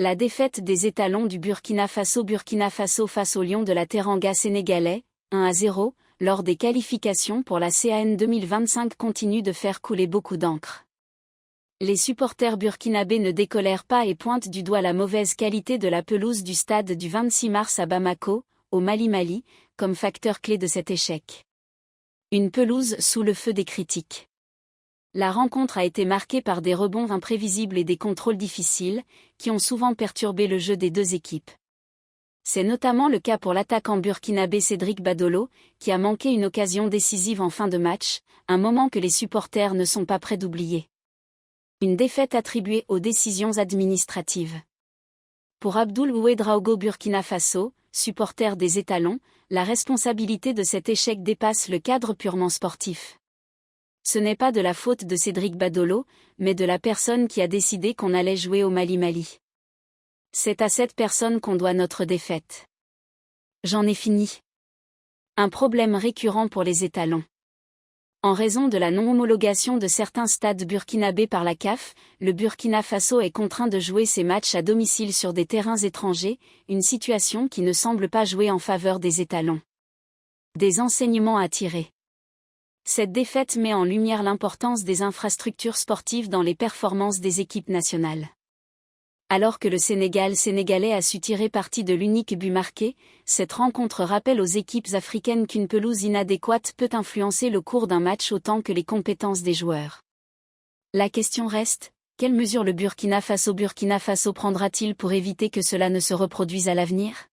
La défaite des étalons du Burkina Faso face aux Lions de la Teranga sénégalais, 1-0, lors des qualifications pour la CAN 2025 continue de faire couler beaucoup d'encre. Les supporters burkinabés ne décolèrent pas et pointent du doigt la mauvaise qualité de la pelouse du stade du 26 mars à Bamako, au Mali, comme facteur clé de cet échec. Une pelouse sous le feu des critiques. La rencontre a été marquée par des rebonds imprévisibles et des contrôles difficiles, qui ont souvent perturbé le jeu des deux équipes. C'est notamment le cas pour l'attaquant burkinabé Cédric Badolo, qui a manqué une occasion décisive en fin de match, un moment que les supporters ne sont pas prêts d'oublier. Une défaite attribuée aux décisions administratives. Pour Abdoul Ouedraogo Burkina Faso, supporter des étalons, la responsabilité de cet échec dépasse le cadre purement sportif. Ce n'est pas de la faute de Cédric Badolo, mais de la personne qui a décidé qu'on allait jouer au Mali. C'est à cette personne qu'on doit notre défaite. J'en ai fini. Un problème récurrent pour les étalons. En raison de la non-homologation de certains stades burkinabés par la CAF, le Burkina Faso est contraint de jouer ses matchs à domicile sur des terrains étrangers, une situation qui ne semble pas jouer en faveur des étalons. Des enseignements à tirer. Cette défaite met en lumière l'importance des infrastructures sportives dans les performances des équipes nationales. Alors que le Sénégalais a su tirer parti de l'unique but marqué, cette rencontre rappelle aux équipes africaines qu'une pelouse inadéquate peut influencer le cours d'un match autant que les compétences des joueurs. La question reste, quelles mesures le Burkina Faso prendra-t-il pour éviter que cela ne se reproduise à l'avenir ?